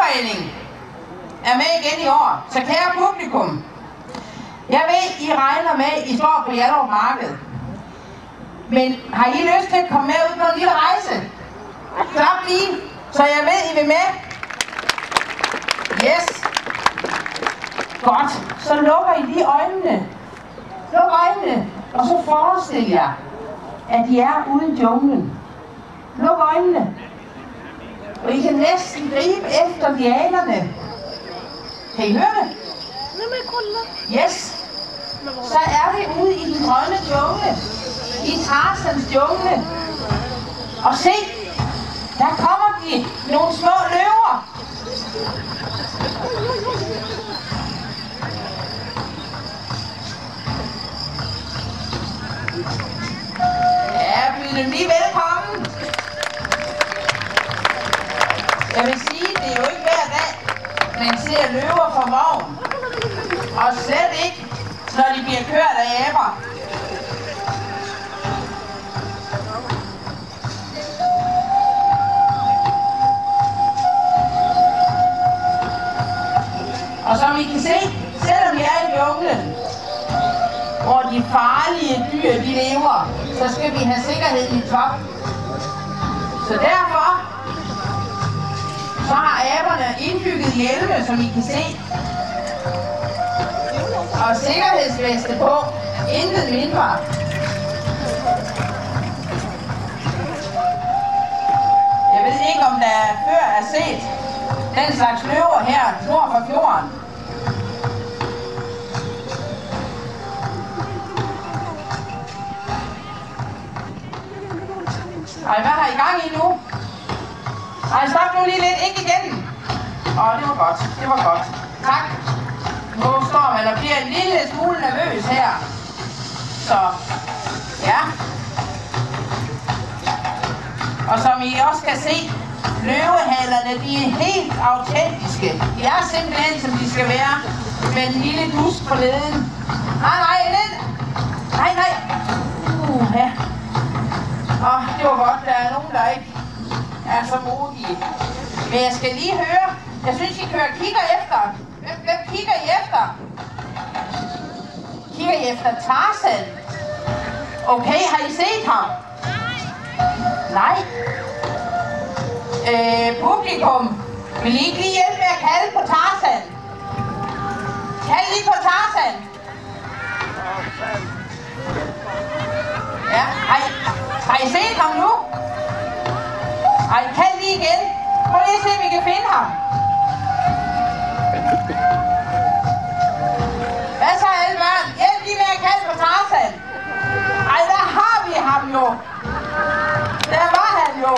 Naturforening er med igen i år. Så kære publikum, jeg ved, I regner med, I står på Hjallerup Marked. Men har I lyst til at komme med ud på en lille rejse? Klap lige, så jeg ved, I vil med. Yes. Godt. Så lukker I lige øjnene. Luk øjnene, og så forestil jer, at I er ude i junglen. Luk øjnene. Og I kan næsten gribe efter lianerne. Kan I høre det? Yes. Så er vi ude i den grønne jungle. I Tarzans jungle. Og se, der kommer de nogle små løver. Ja, byd dem lige velkommen. Jeg vil sige, det er jo ikke hver dag, man ser løver fra vogn. Og slet ikke, når de bliver kørt af aber. Og som I kan se, selvom vi er i junglen, hvor de farlige dyr de lever, så skal vi have sikkerheden i top. Så derfor så har aberne indbygget hjelme, som I kan se. Og sikkerhedsveste på. Intet mindre. Jeg ved ikke, om der før er set den slags løver her nord for fjorden. Ej, hvad har I gang i nu? Ej, stop nu lige lidt. Ikke igen. Det var godt. Det var godt. Tak. Nu står man og bliver en lille smule nervøs her. Så, ja. Og som I også kan se, løvehalerne, de er helt autentiske. De er simpelthen, som de skal være, med en lille dusk på leden. Nej, ned. Nej. Ja. Det var godt, der er nogen, der ikke er så modige. Men jeg skal lige høre. Jeg synes, I kigger efter. Hvem kigger I efter? Kigger I efter Tarzan? Okay, har I set ham? Nej. Publikum, vil I ikke lige hjælpe med at kalde på Tarzan? Kald lige på Tarzan. Ja, har I set ham nu? Ej, kald lige igen. Prøv lige at se, om vi kan finde ham. Hvad så, alle børn? Hjælp lige med at kalde på Tarzan. Ej, der har vi ham jo. Der var han jo.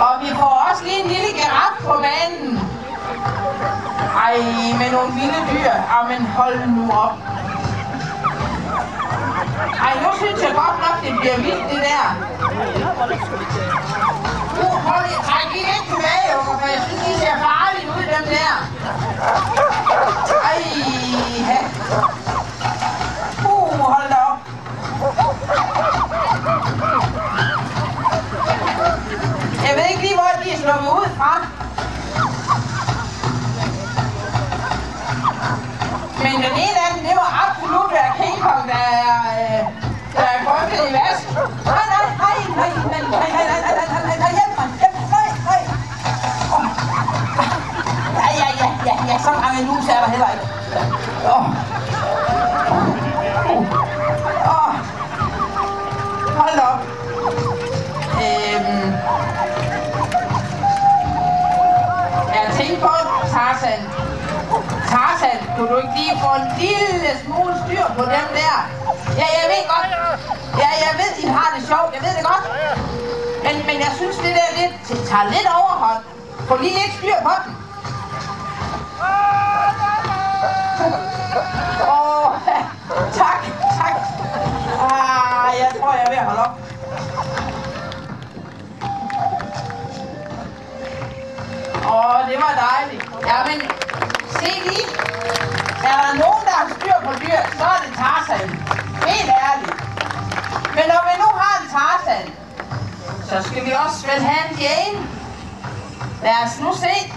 Og vi får også lige en lille giraf på banen. Ej, med nogle vilde dyr. Men hold nu op. Ej, nu synes jeg godt nok, det bliver vildt, det der. Hold lige, træk lige lidt tilbage, unger, for jeg synes, de ser farligt ud, dem der. Ej, ja. Hold da op. Jeg ved ikke lige, hvor de er sluppet ud fra. Men den ene af dem, det var absolut King Kong, der er krøbet i vask. Nej, hjælp mig. Ja, så mange lus er der heller ikke. Hold op. Jeg tænkte på, Tarzan, kunne du ikke lige få en lille smule styr på dem der? Ja, jeg ved godt. Ja, jeg ved, I har det sjovt. Jeg ved det godt. Men jeg synes, det der lidt tager lidt overhånd. Få lige lidt styr på den. Tak. Jeg tror, jeg er ved at holde op. Det var dejligt. Jamen, se lige. Er der nogen, der har styr på dyr, så er det Tarzan. Helt ærligt. Men når vi nu har en vil have en Jane. Lad os nu se.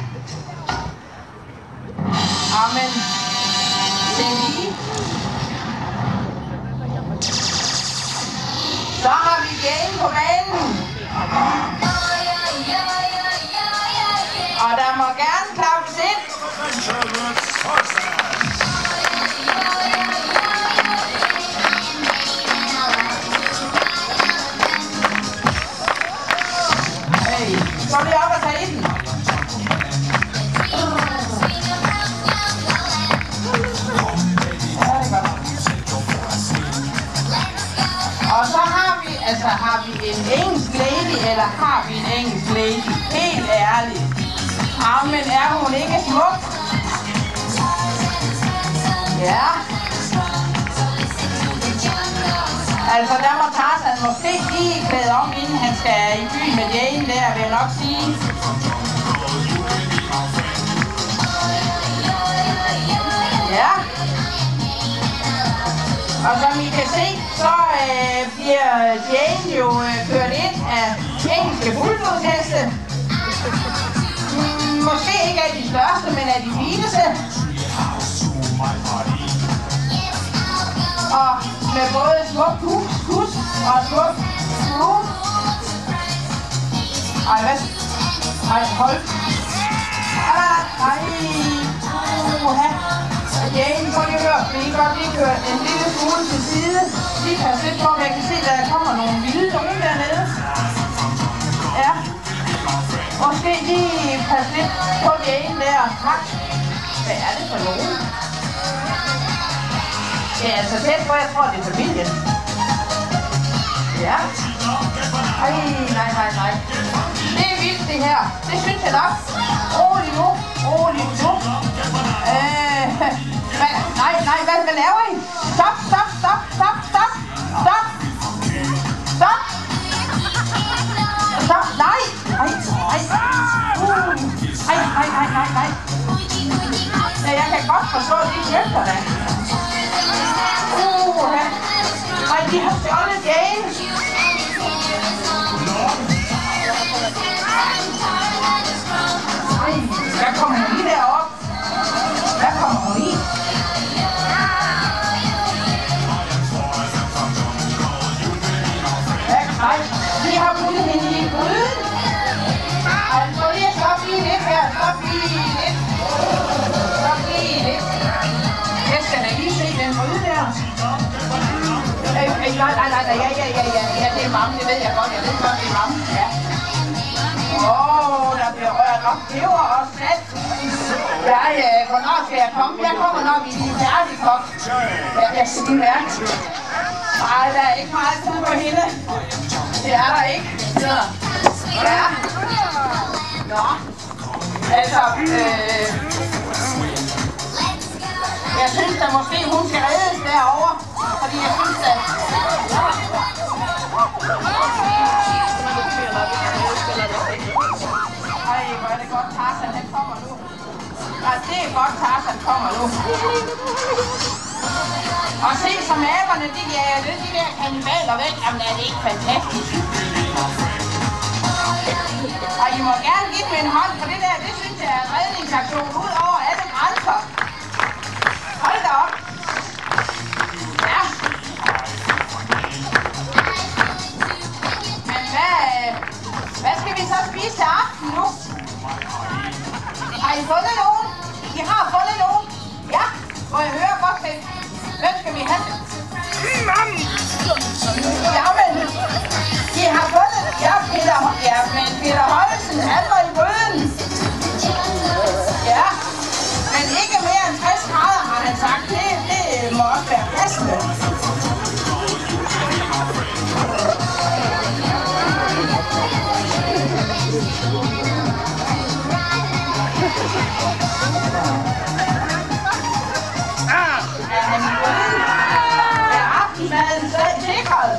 Amen. Se lige. Så har vi Jane på banen. Og der må gerne klappes ind. Hey, så er vi op og tage i den. Og så har vi en engelsk lady, eller har vi en engelsk lady? Helt ærligt. Men er hun ikke smuk? Ja. Altså, der må Tarzan måske lige klæde om, inden han skal i byen med Jane der, vil jeg nok sige. Ja. Og som I kan se, så bliver Jane jo kørt ind af engelske bulldogheste. Måske ikke af de største, men af de fineste. Og med både smuk kus og smuk skrue. Ej, hvad? Ej, hold. Ej, Jane, prøv lige at høre, vi kan godt lige køre en lille smule til side. Lige passe lidt på, jeg kan se, at der kommer nogle vilde nogen dernede. Ja. Måske lige passe lidt på Jane der. Tak. Hvad er det for nogen? Ja, altså tæt på, jeg tror, det er familien. Ja. Ej, nej. Det er vildt, det her. Det synes jeg nok. Rolig nu. Nej, hvad laver I? Stop. Nej. Ja, jeg kan godt forstå, at de flygter da. Nej, de har stjålet Jane. Nej, der kommer hun lige derop. Der kommer hun lige. Nej, de har puttet hende i gryden. Altså, lige stop lige lidt her. Stop lige lidt. Jeg skal da lige se den gryde der. Nej, ja, det er mamme, det ved jeg godt. Jeg ved godt, det er mamme. Ja. Der bliver rørt op. Peber og salt. Hvornår skal jeg komme? Jeg kommer nok i din færdigkok. Ja, jeg skal lige mærke. Nej, der er ikke meget tid på hende. Det er der ikke. Ja. Nå. Altså, jeg synes da måske, hun skal reddes derovre. Fordi jeg synes da... Ej, hvor er det godt, Tarzan, han kommer nu. Ja, det er godt, Tarzan kommer nu. Og se, som aberne, de der kannibaler væk. Jamen, er det ikke fantastisk? Og I må gerne give dem en hånd, for det der, det synes jeg er en redningsaktion ud over alle grænser. Hold da op. Ja. Men hvad skal vi så spise til aften nu? Har I fundet nogen? I har fundet nogen? Ja, må jeg høre godt til. Hvem skal vi have? Jamen, I har fundet... Ja, men Peter Højsen, han var i bøden. Ja, men ikke mere end 60 grader, har han sagt. Det må også være passende. Er han i bøden? Er aftensmaden sikret?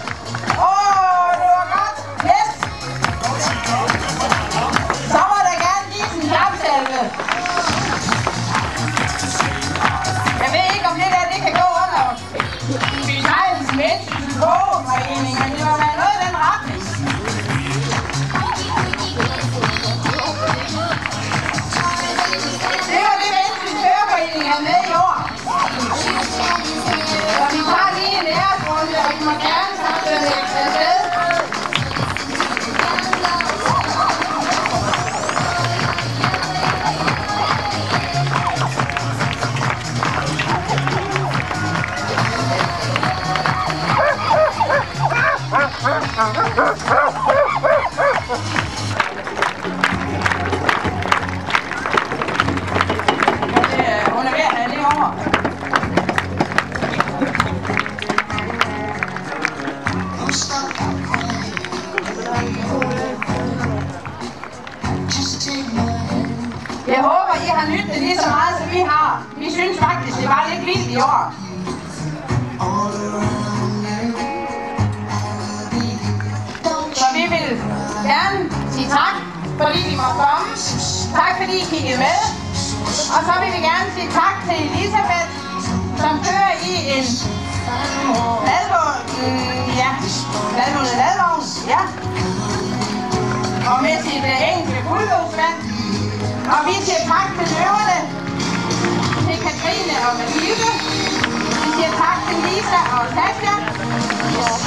Det var godt. Yes! Så må der gerne give en klapsalve. Jeg ved ikke, om det der, det kan gå under Sejlens Menneskes Kogeforening, men det må være noget i den retning. må gerne tage det afsted. Hun er ved at have det over. Jeg håber, I har nyttet det lige så meget, som vi har. Vi synes faktisk, det var lidt vildt i år. Så vi vil gerne sige tak, fordi vi måtte komme. Tak, fordi I kiggede med. Og så vil vi gerne sige tak til Elisabeth, som kører i en ladvogn. Ja. Og med sit enkelte guldlåsvand. Og vi siger tak til løverne, til Katrine og Mathilde. Vi siger tak til Lisa og Tasja.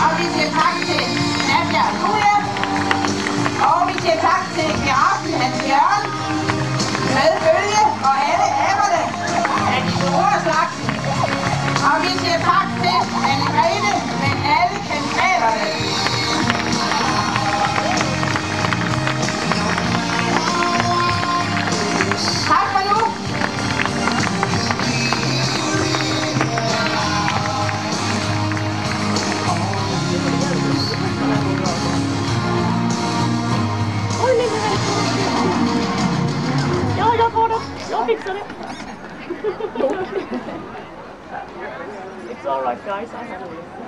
Og vi siger tak til Nadia og Julia. Og vi siger tak til giraffen Hans Jørgen, med Bølge og alle aberne af de store slags. Og vi siger tak til Anne-Grethe med alle kandidaterne. Tak for nu. Jag får det. Jag fixar det. It's all right, guys. I handle it.